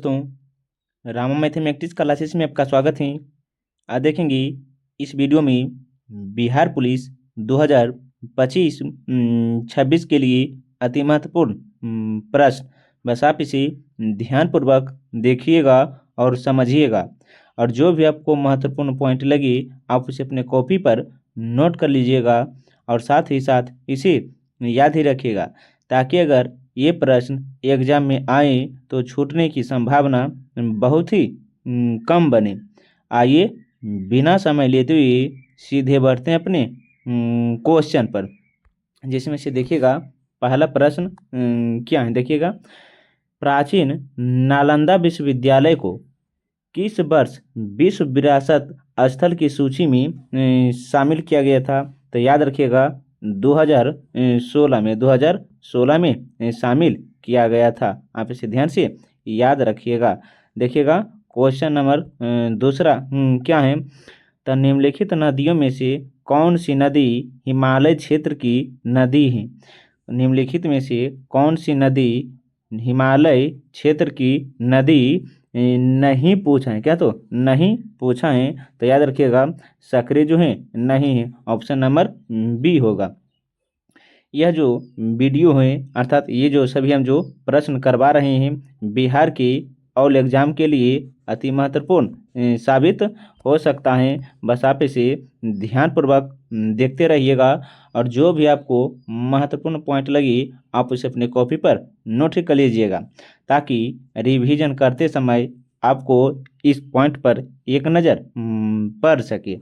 दोस्तों, Rama mathematics classes में आपका स्वागत है। आज देखेंगे इस वीडियो में बिहार पुलिस 2025-26 के लिए अति महत्वपूर्ण प्रश्न। बस आप इसे ध्यानपूर्वक देखिएगा और समझिएगा, और जो भी आपको महत्वपूर्ण पॉइंट लगे आप उसे अपने कॉपी पर नोट कर लीजिएगा और साथ ही साथ इसे याद ही रखिएगा, ताकि अगर ये प्रश्न एग्जाम में आए तो छूटने की संभावना बहुत ही कम बने। आइए बिना समय लेते हुए सीधे बढ़ते हैं अपने क्वेश्चन पर, जिसमें से देखिएगा पहला प्रश्न क्या है। देखिएगा, प्राचीन नालंदा विश्वविद्यालय को किस वर्ष विश्व विरासत स्थल की सूची में शामिल किया गया था? तो याद रखिएगा 2016 में शामिल किया गया था। आप इसे ध्यान से याद रखिएगा। देखिएगा क्वेश्चन नंबर दूसरा क्या है। तो निम्नलिखित नदियों में से कौन सी नदी हिमालय क्षेत्र की नदी है? निम्नलिखित में से कौन सी नदी हिमालय क्षेत्र की नदी नहीं पूछा है? क्या तो नहीं पूछा है, तो याद रखिएगा सक्रिय जो है नहीं है, ऑप्शन नंबर बी होगा। यह जो वीडियो है अर्थात ये जो सभी हम जो प्रश्न करवा रहे हैं बिहार के ऑल एग्जाम के लिए अति महत्वपूर्ण साबित हो सकता है। बस आप इसे ध्यानपूर्वक देखते रहिएगा, और जो भी आपको महत्वपूर्ण पॉइंट लगे आप उसे अपने कॉपी पर नोट कर लीजिएगा, ताकि रिवीजन करते समय आपको इस पॉइंट पर एक नज़र पड़ सके।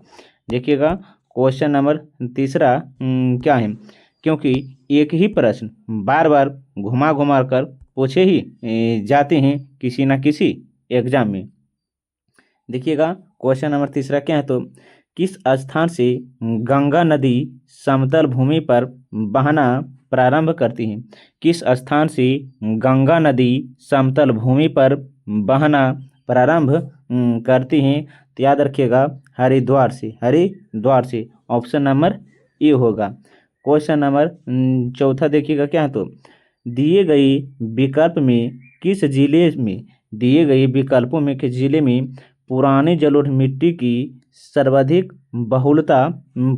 देखिएगा क्वेश्चन नंबर तीसरा क्या है, क्योंकि एक ही प्रश्न बार बार घुमा घुमा कर पूछे ही जाते हैं किसी न किसी एग्जाम में। देखिएगा क्वेश्चन नंबर तीसरा क्या है। तो किस स्थान से गंगा नदी समतल भूमि पर बहना प्रारंभ करती है? किस स्थान से गंगा नदी समतल भूमि पर बहना प्रारंभ करती हैं? तो याद रखिएगा हरिद्वार से ऑप्शन नंबर ए होगा। क्वेश्चन नंबर चौथा देखिएगा क्या है। तो दिए गए विकल्प में किस जिले में किस जिले में पुराने जलोढ़ मिट्टी की सर्वाधिक बहुलता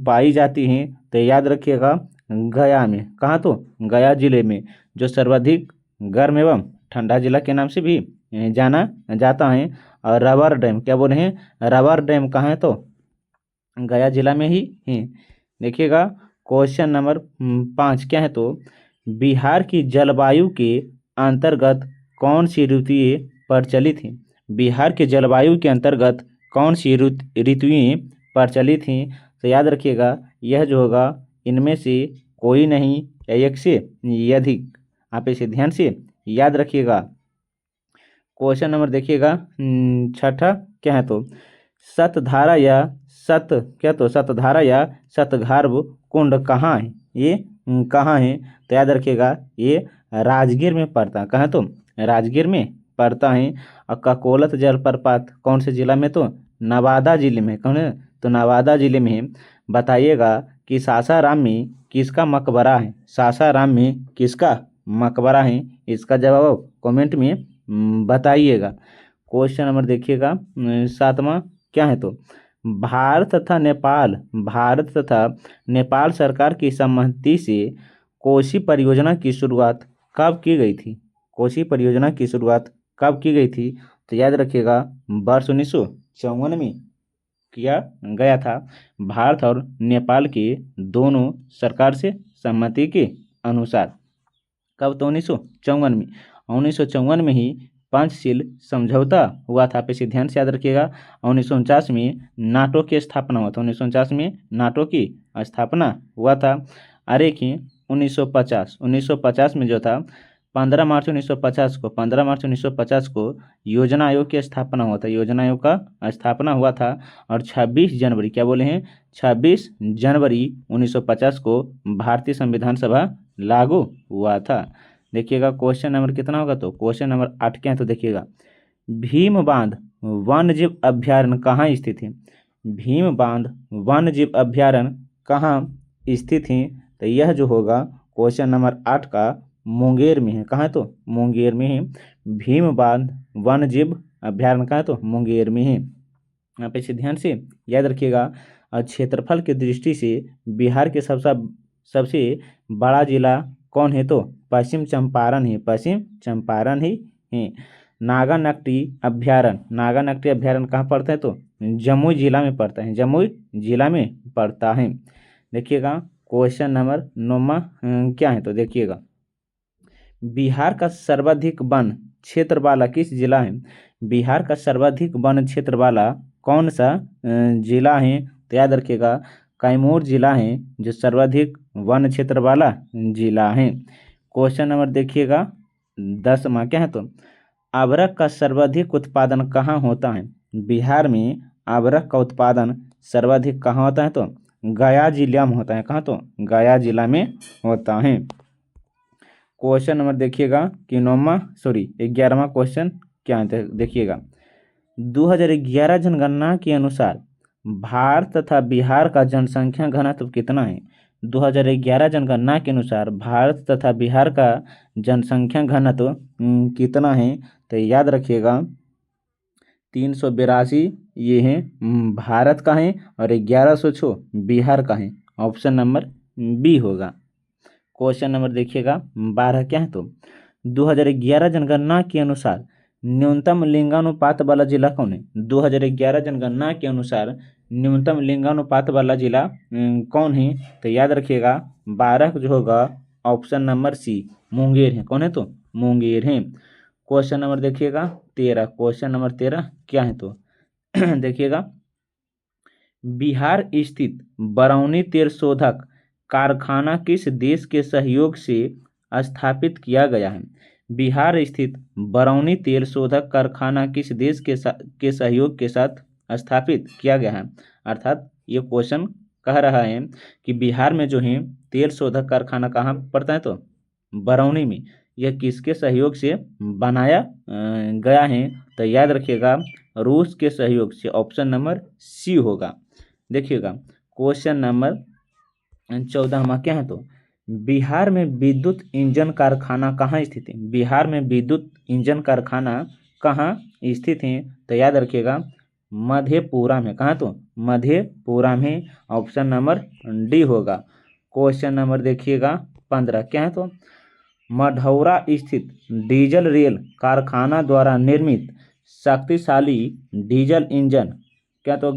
पाई जाती है? तो याद रखिएगा गया में। कहाँ? तो गया जिले में, जो सर्वाधिक गर्म एवं ठंडा जिला के नाम से भी जाना जाता है। और रबर डैम, क्या बोले हैं, रबर डैम कहाँ है? तो गया जिला में ही है। देखिएगा क्वेश्चन नंबर 5 क्या है। तो बिहार की जलवायु के अंतर्गत कौन सी ऋतुएं प्रचलित हैं? बिहार के जलवायु के अंतर्गत कौन सी ऋतुएं प्रचलित हैं? तो याद रखिएगा यह जो होगा इनमें से कोई नहीं या एक से अधिक। आप इसे ध्यान से याद रखिएगा। क्वेश्चन नंबर देखिएगा छठा क्या है। तो सतधारा या सतगार्भ कुंड कहाँ है? ये कहाँ है? तो याद रखिएगा ये राजगीर में पड़ता है। कहाँ? तो राजगीर में पड़ता है। और ककोलत जलप्रपात कौन से जिला में? तो नवादा जिले में। कौन है? तो नवादा जिले में है। बताइएगा कि सासाराम में किसका मकबरा है? सासाराम में किसका मकबरा है? इसका जवाब कमेंट में बताइएगा। क्वेश्चन नंबर देखिएगा 7वां क्या है। तो भारत तथा नेपाल सरकार की सहमति से कोसी परियोजना की शुरुआत कब की गई थी? कोसी परियोजना की शुरुआत कब की गई थी? तो याद रखिएगा वर्ष 1954 में किया गया था। भारत और नेपाल के दोनों सरकार से सहमति के अनुसार। कब? तो 1954 में। 1954 में ही पंचशील समझौता हुआ था। आप इसे ध्यान से याद रखिएगा। 1949 में नाटो की स्थापना हुआ था। 1949 में नाटो की स्थापना हुआ था। अरे कि 1950 में जो था 15 मार्च 1950 को योजना आयोग की स्थापना हुआ था। योजना आयोग का स्थापना हुआ था। और 26 जनवरी, क्या बोले हैं, 26 जनवरी 1950 को भारतीय संविधान सभा लागू हुआ था। देखिएगा क्वेश्चन नंबर कितना होगा। तो क्वेश्चन नंबर 8 क्या है। तो देखिएगा भीम बांध वन्यजीव अभ्यारण्य कहाँ स्थित है? भीम बांध वन्यजीव अभ्यारण्य कहाँ स्थित है? तो यह जो होगा क्वेश्चन नंबर 8 का मुंगेर में है। कहाँ है? तो मुंगेर में है। भीम बांध वन्य जीव अभ्यारण्य कहाँ है? तो मुंगेर में है। यहाँ पे इसे ध्यान से याद रखिएगा। और क्षेत्रफल की दृष्टि से बिहार के सबसे बड़ा जिला कौन है? तो पश्चिम चंपारण है। पश्चिम चंपारण ही है। नागानकटी अभ्यारण्य कहाँ पड़ता है? तो जमुई जिला में पड़ता है। जमुई जिला में पड़ता है। देखिएगा क्वेश्चन नंबर 9 क्या है? तो देखिएगा बिहार का सर्वाधिक वन क्षेत्र वाला किस जिला है? बिहार का सर्वाधिक वन क्षेत्र वाला कौन सा जिला है? तो याद रखिएगा कैमूर जिला है जो सर्वाधिक वन क्षेत्र वाला जिला है। क्वेश्चन नंबर देखिएगा 10वां क्या है? तो अबरख का सर्वाधिक उत्पादन कहाँ होता है? बिहार में अबरख का उत्पादन सर्वाधिक कहाँ होता है? तो गया जिला में होता है। कहाँ? तो गया जिला में होता है। क्वेश्चन नंबर देखिएगा कि 11वां क्वेश्चन क्या है? देखिएगा 2011 जनगणना के अनुसार भारत तथा बिहार का जनसंख्या घनत्व कितना है? 2011 जनगणना के अनुसार भारत तथा बिहार का जनसंख्या घनत्व कितना है? तो याद रखिएगा 382 ये है भारत का है और 1106 बिहार का है। ऑप्शन नंबर बी होगा। क्वेश्चन नंबर देखिएगा 12 क्या है? तो 2011 जनगणना के अनुसार न्यूनतम लिंगानुपात वाला जिला कौन है? 2011 जनगणना के अनुसार न्यूनतम लिंगानुपात वाला जिला कौन है? तो याद रखिएगा 12 जो होगा ऑप्शन नंबर सी मुंगेर है। कौन है? तो मुंगेर है। क्वेश्चन नंबर देखिएगा 13। क्वेश्चन नंबर 13 क्या है? तो देखिएगा बिहार स्थित बरौनी तेल शोधक कारखाना किस देश के सहयोग से स्थापित किया गया है? बिहार स्थित बरौनी तेल शोधक कारखाना किस देश के सहयोग के साथ स्थापित किया गया है? अर्थात ये क्वेश्चन कह रहा है कि बिहार में जो है तेल शोधक कारखाना कहाँ पड़ता है? तो बरौनी में। यह किसके सहयोग से बनाया गया है? तो याद रखिएगा रूस के सहयोग से। ऑप्शन नंबर सी होगा। देखिएगा क्वेश्चन नंबर 14वां क्या है? तो बिहार में विद्युत इंजन कारखाना कहाँ स्थित है? बिहार में विद्युत इंजन कारखाना कहाँ स्थित है? तो याद रखिएगा मधेपुरा में। कहाँ? तो मधेपुरा में। ऑप्शन नंबर डी होगा। क्वेश्चन नंबर देखिएगा 15 क्या है? तो मढ़ौरा स्थित डीजल रेल कारखाना द्वारा निर्मित शक्तिशाली डीजल इंजन क्या? तो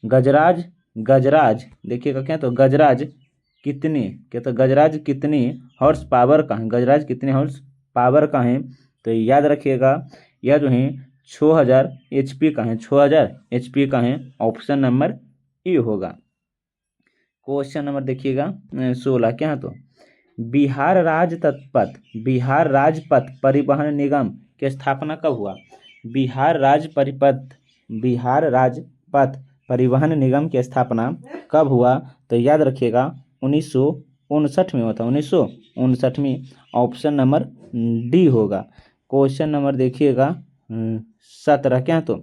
गजराज देखिएगा क्या? तो गजराज कितनी हॉर्स पावर का है? गजराज कितने हॉर्स पावर का है? तो याद रखिएगा यह जो है 6000 HP का है। 6000 HP का है। ऑप्शन नंबर ए होगा। क्वेश्चन नंबर देखिएगा 16 क्या है? तो बिहार राजपथ परिवहन निगम की स्थापना कब हुआ? बिहार राजपथ परिवहन निगम की स्थापना कब हुआ? तो याद रखिएगा 1959 में हुआ था। 1959 में। ऑप्शन नंबर डी होगा। क्वेश्चन नंबर देखिएगा 17 क्या? तो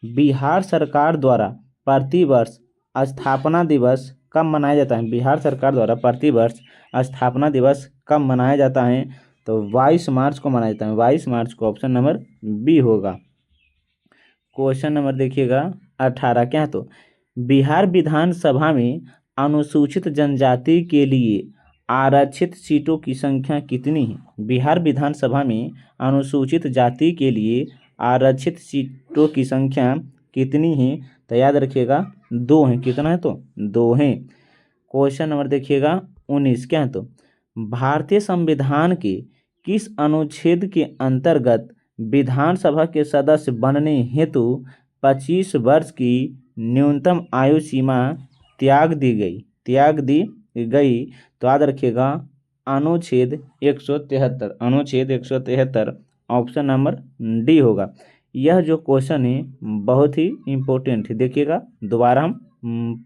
बिहार सरकार द्वारा प्रतिवर्ष स्थापना दिवस कब मनाया जाता है? बिहार सरकार द्वारा प्रतिवर्ष स्थापना दिवस कब मनाया जाता है? तो 22 मार्च को मनाया जाता है। 22 मार्च को। ऑप्शन नंबर बी होगा। क्वेश्चन नंबर देखिएगा 18 क्या है? तो बिहार विधानसभा में अनुसूचित जनजाति के लिए आरक्षित सीटों की संख्या कितनी है? बिहार विधानसभा में अनुसूचित जाति के लिए आरक्षित सीटों की संख्या कितनी है? तो याद रखिएगा 2 है। कितना है? तो 2 है। क्वेश्चन नंबर देखिएगा 19 क्या है? तो भारतीय संविधान के किस अनुच्छेद के अंतर्गत विधानसभा के सदस्य बनने हेतु 25 वर्ष की न्यूनतम आयु सीमा त्याग दी गई? तो याद रखिएगा अनुच्छेद 173। अनुच्छेद 173। ऑप्शन नंबर डी होगा। यह जो क्वेश्चन है बहुत ही इम्पोर्टेंट है। देखिएगा दोबारा हम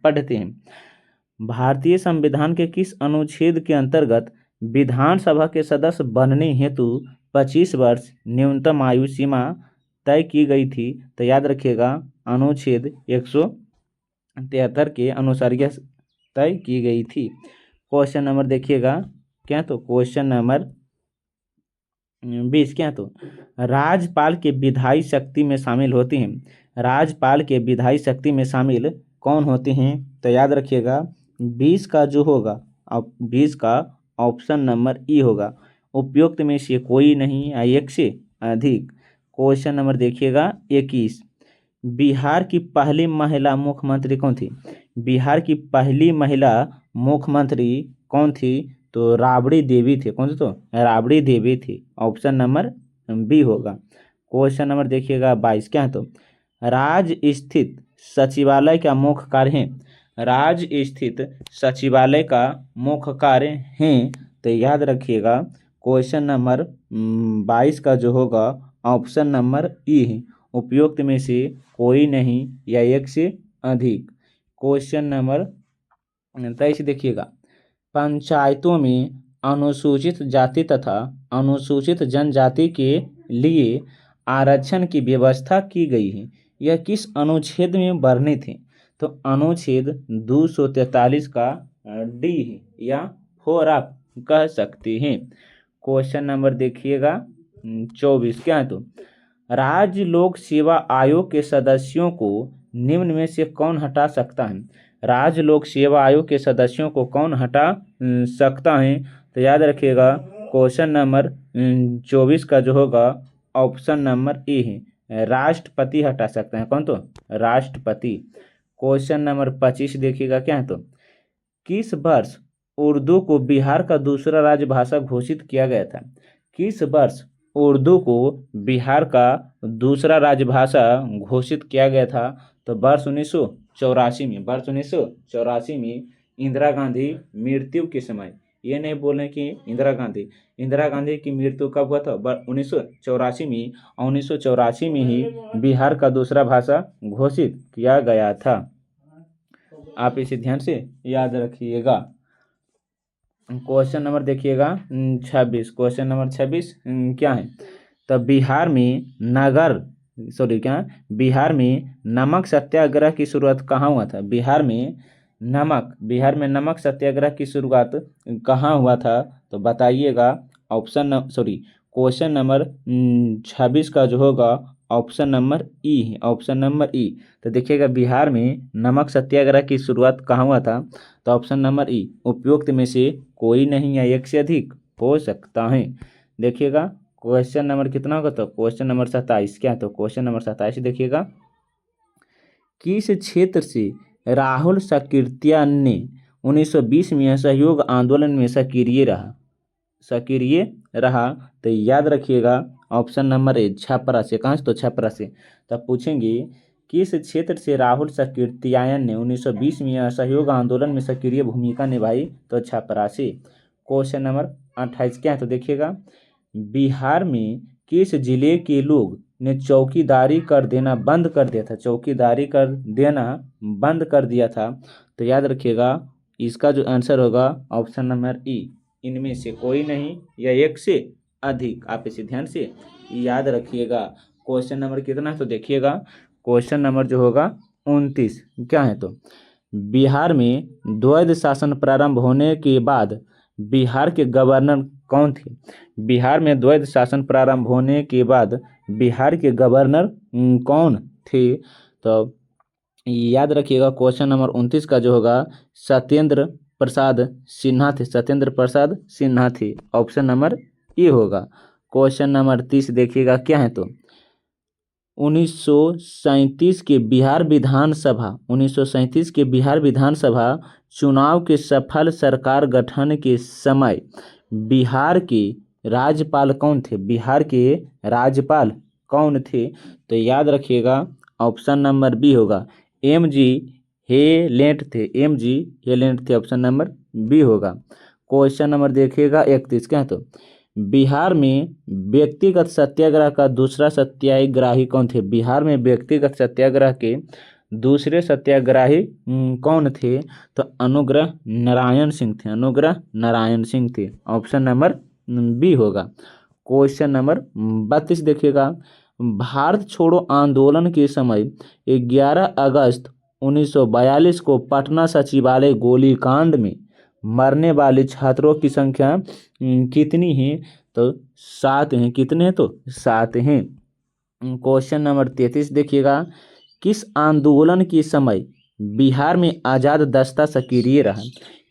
पढ़ते हैं। भारतीय संविधान के किस अनुच्छेद के अंतर्गत विधानसभा के सदस्य बनने हेतु 25 वर्ष न्यूनतम आयु सीमा तय की गई थी? तो याद रखिएगा अनुच्छेद 173 के अनुसार यह तय की गई थी। क्वेश्चन नंबर देखिएगा क्या? तो क्वेश्चन नंबर 20 क्या है तो राज्यपाल के विधायी शक्ति में शामिल होती हैं। राज्यपाल के विधायी शक्ति में शामिल कौन होते हैं? तो याद रखिएगा 20 का जो होगा, अब 20 का ऑप्शन नंबर ई होगा। उपयुक्त में से कोई नहीं या एक से अधिक। क्वेश्चन नंबर देखिएगा 21। बिहार की पहली महिला मुख्यमंत्री कौन थी? बिहार की पहली महिला मुख्यमंत्री कौन थी? तो राबड़ी देवी थे। कौन सी? तो राबड़ी देवी थी। ऑप्शन नंबर बी होगा। क्वेश्चन नंबर देखिएगा 22 क्या है तो राज्य स्थित सचिवालय का मुख्य कार्य है। राज्य स्थित सचिवालय का मुख्य कार्य है। तो याद रखिएगा क्वेश्चन नंबर 22 का जो होगा ऑप्शन नंबर ई है। उपयुक्त में से कोई नहीं या एक से अधिक। क्वेश्चन नंबर 23 देखिएगा पंचायतों में अनुसूचित जाति तथा अनुसूचित जनजाति के लिए आरक्षण की व्यवस्था की गई है। यह किस अनुच्छेद में वर्णित है? तो अनुच्छेद 243 का डी है या 4 आप कह सकते हैं। क्वेश्चन नंबर देखिएगा 24 क्या है तो राज्य लोक सेवा आयोग के सदस्यों को निम्न में से कौन हटा सकता है? राज्य लोक सेवा आयोग के सदस्यों को कौन हटा सकता है? तो याद रखिएगा क्वेश्चन नंबर 24 का जो होगा ऑप्शन नंबर ए है। राष्ट्रपति हटा सकते हैं। कौन? तो राष्ट्रपति। क्वेश्चन नंबर 25 देखिएगा क्या है तो किस वर्ष उर्दू को बिहार का दूसरा राजभाषा घोषित किया गया था? किस वर्ष उर्दू को बिहार का दूसरा राजभाषा घोषित किया गया था? तो वर्ष 1984 में। वर्ष 1984 में इंदिरा गांधी मृत्यु के समय। ये नहीं बोलें कि इंदिरा गांधी की मृत्यु कब हुआ था? 1984 में। 1984 में ही बिहार का दूसरा भाषा घोषित किया गया था। आप इसे ध्यान से याद रखिएगा। क्वेश्चन नंबर देखिएगा 26। क्वेश्चन नंबर 26 क्या है? तो बिहार में नमक सत्याग्रह की शुरुआत कहाँ हुआ था? बिहार में नमक सत्याग्रह की शुरुआत कहाँ हुआ था? तो बताइएगा। क्वेश्चन नंबर 26 का जो होगा ऑप्शन नंबर ई है। ऑप्शन नंबर ई। तो देखिएगा बिहार में नमक सत्याग्रह की शुरुआत कहाँ हुआ था? तो ऑप्शन नंबर ई। उपयुक्त में से कोई नहीं या एक से अधिक हो सकता है। देखिएगा क्वेश्चन नंबर कितना होगा? तो क्वेश्चन नंबर 27 क्या है? तो क्वेश्चन नंबर 27 देखिएगा किस क्षेत्र से राहुल सकृत्या ने 1920 में असहयोग आंदोलन में सक्रिय रहा? तो याद रखिएगा ऑप्शन नंबर ए छपरा से। कहाँ से? तो छपरा से। तब पूछेंगे किस क्षेत्र से राहुल सकृत्यायन ने 1920 में असहयोग आंदोलन में सक्रिय भूमिका निभाई? तो छपरा से। क्वेश्चन नंबर 28 क्या है? तो देखिएगा बिहार में किस जिले के लोग ने चौकीदारी कर देना बंद कर दिया था? चौकीदारी कर देना बंद कर दिया था। तो याद रखिएगा इसका जो आंसर होगा ऑप्शन नंबर ई। इनमें से कोई नहीं या एक से अधिक। आप इसे ध्यान से याद रखिएगा। क्वेश्चन नंबर कितना है? तो देखिएगा क्वेश्चन नंबर जो होगा 29 क्या है? तो बिहार में द्वैध शासन प्रारंभ होने के बाद बिहार के गवर्नर कौन थे? बिहार में द्वैध शासन प्रारंभ होने के बाद बिहार के गवर्नर कौन थे? तो याद रखिएगा क्वेश्चन नंबर 29 का जो होगा सत्येंद्र प्रसाद सिन्हा थे। सत्येंद्र प्रसाद सिन्हा थे। ऑप्शन नंबर ए होगा। क्वेश्चन नंबर 30 देखिएगा क्या है? तो 1937 के बिहार विधानसभा चुनाव के सफल सरकार गठन के समय बिहार के राज्यपाल कौन थे? बिहार के राज्यपाल कौन थे? तो याद रखिएगा ऑप्शन नंबर बी होगा एम.जी. हेलेट थे। एम.जी. हेलेट थे। ऑप्शन नंबर बी होगा। क्वेश्चन नंबर देखिएगा 31 क्या है? तो बिहार में व्यक्तिगत सत्याग्रह का दूसरा सत्याग्रही कौन थे? बिहार में व्यक्तिगत सत्याग्रह के दूसरे सत्याग्रही कौन थे? तो अनुग्रह नारायण सिंह थे। अनुग्रह नारायण सिंह थे। ऑप्शन नंबर बी होगा। क्वेश्चन नंबर 32 देखिएगा भारत छोड़ो आंदोलन के समय 11 अगस्त 1942 को पटना सचिवालय गोलीकांड में मरने वाले छात्रों की संख्या कितनी है? तो 7 हैं। कितने हैं? तो 7 हैं। क्वेश्चन नंबर 33 देखिएगा, किस आंदोलन के समय बिहार में आजाद दस्ता सक्रिय रहा?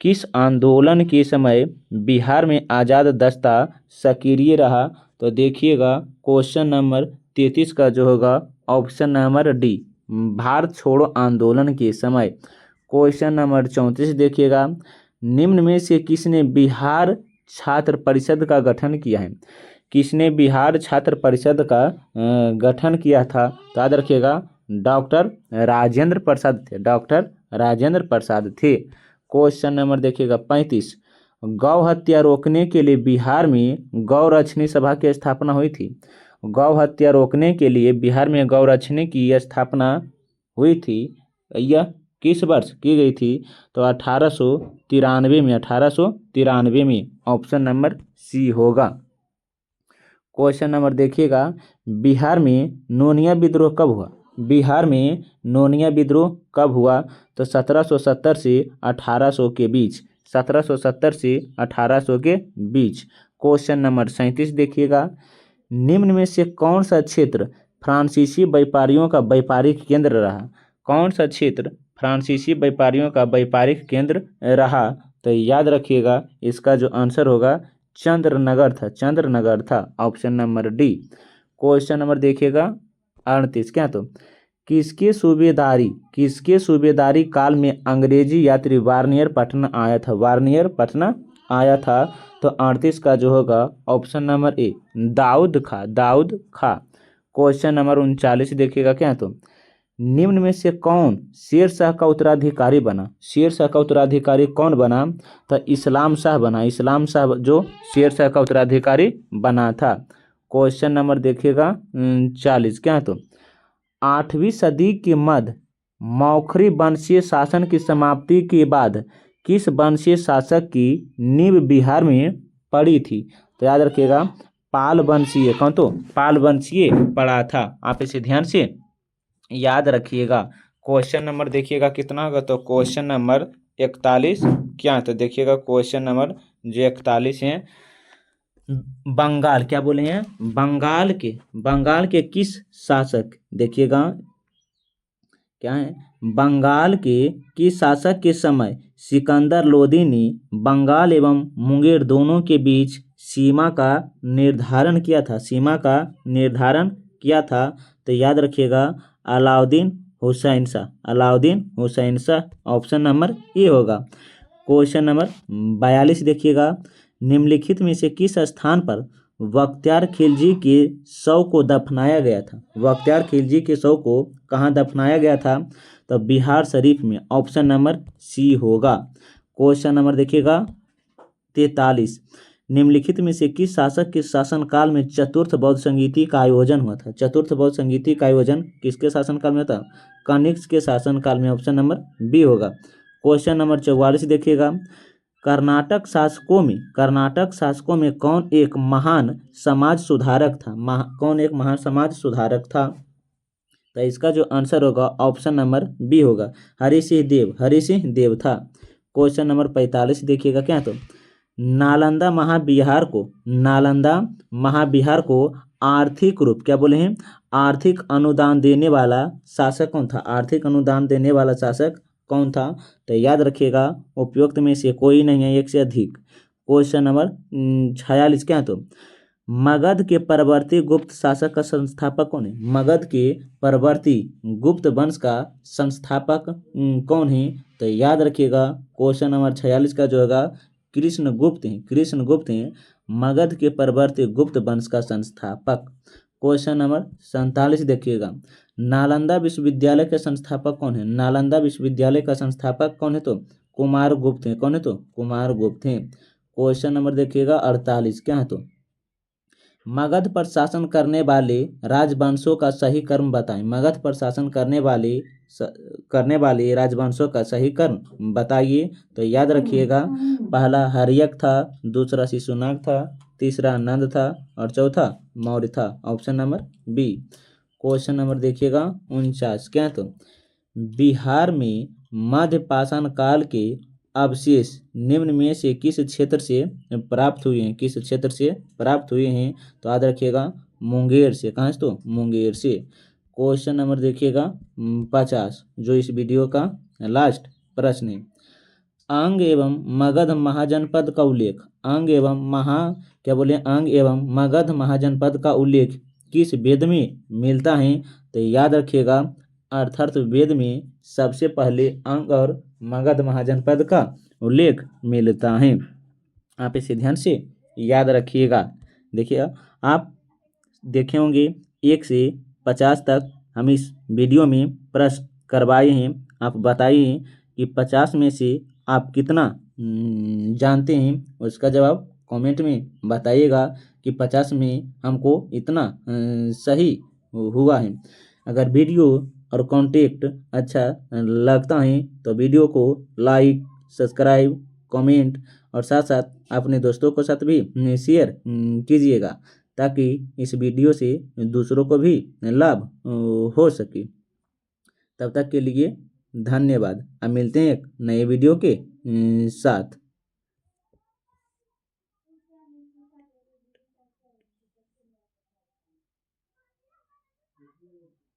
किस आंदोलन के समय बिहार में आजाद दस्ता सक्रिय रहा? तो देखिएगा क्वेश्चन नंबर 33 का जो होगा ऑप्शन नंबर डी, भारत छोड़ो आंदोलन के समय। क्वेश्चन नंबर 34 देखिएगा, निम्न में से किसने बिहार छात्र परिषद का गठन किया है? किसने बिहार छात्र परिषद का गठन किया था? तो याद रखिएगा डॉक्टर राजेंद्र प्रसाद थे। डॉक्टर राजेंद्र प्रसाद थे। क्वेश्चन नंबर देखिएगा 35, गौ हत्या रोकने के लिए बिहार में गौरक्षणी सभा की स्थापना हुई थी। गौ हत्या रोकने के लिए बिहार में गौरक्षणी की स्थापना हुई थी। यह किस वर्ष की गई थी? तो 1893 में। 1893 में ऑप्शन नंबर सी होगा। क्वेश्चन नंबर देखिएगा, बिहार में नोनिया विद्रोह कब हुआ? बिहार में नोनिया विद्रोह कब हुआ? तो 1770 से 1800 के बीच। 1770 से 1800 के बीच। क्वेश्चन नंबर 37 देखिएगा, निम्न में से कौन सा क्षेत्र फ्रांसीसी व्यापारियों का व्यापारिक केंद्र रहा? कौन सा क्षेत्र फ्रांसीसी व्यापारियों का व्यापारिक केंद्र रहा? तो याद रखिएगा इसका जो आंसर होगा चंद्रनगर था। चंद्रनगर था। Option number D. Question number देखिएगा 38, क्या? तो किसके सूबेदारी काल में अंग्रेजी यात्री वार्नियर पटना आया था? वार्नियर पटना आया था। तो 38 का जो होगा option number A, Dawood Khan. Dawood Khan. Question number 39 देखिएगा, क्या? तो निम्न में से कौन शेर शाह का उत्तराधिकारी बना? शेर शाह का उत्तराधिकारी कौन बना? तो इस्लाम शाह बना। इस्लाम शाह जो शेर शाह का उत्तराधिकारी बना था। क्वेश्चन नंबर देखिएगा 40, क्या? तो 8वीं सदी के मध्य मौखरी वंशीय शासन की समाप्ति के बाद किस वंशीय शासक की नींव बिहार में पड़ी थी? तो याद रखिएगा पाल वंशीय। कौन? तो पाल वंशीय पड़ा था। आप इसे ध्यान से याद रखिएगा। क्वेश्चन नंबर देखिएगा कितना होगा? तो क्वेश्चन नंबर 41, क्या? तो देखिएगा क्वेश्चन नंबर जो 41 है, बंगाल, क्या बोले हैं? बंगाल के किस शासक, देखिएगा क्या है, बंगाल के किस शासक के समय सिकंदर लोदी ने बंगाल एवं मुंगेर दोनों के बीच सीमा का निर्धारण किया था? सीमा का निर्धारण किया था। तो याद रखिएगा Alauddin Hussain Shah. Alauddin Hussain Shah. Option number A होगा। क्वेश्चन नंबर 42 देखिएगा, निम्नलिखित में से किस स्थान पर बख्तियार खिलजी के शव को दफनाया गया था? बख्तियार खिलजी के शव को कहाँ दफनाया गया था? तो बिहार शरीफ में। ऑप्शन नंबर सी होगा। क्वेश्चन नंबर देखिएगा 43, निम्नलिखित में से किस शासक के शासनकाल में चतुर्थ बौद्ध संगीति का आयोजन हुआ था? चतुर्थ बौद्ध संगीति का आयोजन किसके शासनकाल में था? कनिष्क के शासनकाल में। ऑप्शन नंबर बी होगा। क्वेश्चन नंबर 44 देखिएगा, कर्नाटक शासकों में कौन एक महान समाज सुधारक था? कौन एक महान समाज सुधारक था? तो इसका जो आंसर होगा ऑप्शन नंबर बी होगा, हरि सिंह देव। हरि सिंह देव था। क्वेश्चन नंबर 45 देखिएगा, क्या? तो नालंदा महाबिहार को आर्थिक रूप, क्या बोले हैं, आर्थिक अनुदान देने वाला शासक कौन था? आर्थिक अनुदान देने वाला शासक कौन था? तो याद रखिएगा उपयुक्त में से कोई नहीं है, एक से अधिक। क्वेश्चन नंबर 46, क्या? तो मगध के परवर्ती गुप्त शासक का संस्थापक कौन है? मगध के परवर्ती गुप्त वंश का संस्थापक कौन है? तो याद रखिएगा क्वेश्चन नंबर 46 का जो होगा कृष्णगुप्त हैं। कृष्णगुप्त हैं मगध के परवर्ती गुप्त वंश का संस्थापक। क्वेश्चन नंबर 47 देखिएगा, नालंदा विश्वविद्यालय के संस्थापक कौन है? नालंदा विश्वविद्यालय का संस्थापक कौन है? तो कुमारगुप्त हैं। कौन है? तो कुमारगुप्त हैं। क्वेश्चन नंबर देखिएगा 48, क्या है? तो मगध पर शासन करने वाले राजवंशों का सही क्रम बताएं। मगध पर शासन करने वाले राजवंशों का सही क्रम बताइए। तो याद रखिएगा पहला हर्यक था, दूसरा शिशुनाग था, तीसरा नंद था और चौथा मौर्य था। Option number B. Question number देखिएगा 49, क्या? तो बिहार में मध्य पाषाण काल के अवशेष निम्न में से किस क्षेत्र से प्राप्त हुए हैं, किस क्षेत्र से प्राप्त हुए हैं? तो याद रखिएगा मुंगेर से। कहाँ से? तो मुंगेर से। क्वेश्चन नंबर देखिएगा 50, जो इस वीडियो का लास्ट प्रश्न है। अंग एवं मगध महाजनपद का उल्लेख, अंग एवं अंग एवं मगध महाजनपद का उल्लेख किस वेद में मिलता है? तो याद रखिएगा अर्थार्थ वेद में सबसे पहले अंग और मगध महाजनपद का उल्लेख मिलता है। आप इसे ध्यान से याद रखिएगा। देखिए आप देखे होंगे 1 से 50 तक हम इस वीडियो में प्रश्न करवाए हैं। आप बताइए कि 50 में से आप कितना जानते हैं। उसका जवाब कमेंट में बताइएगा कि 50 में हमको इतना सही हुआ है। अगर वीडियो और कंटेंट अच्छा लगता है तो वीडियो को लाइक, सब्सक्राइब, कमेंट और साथ साथ अपने दोस्तों के साथ भी शेयर कीजिएगा, ताकि इस वीडियो से दूसरों को भी लाभ हो सके। तब तक के लिए धन्यवाद। अब मिलते हैं एक नए वीडियो के साथ।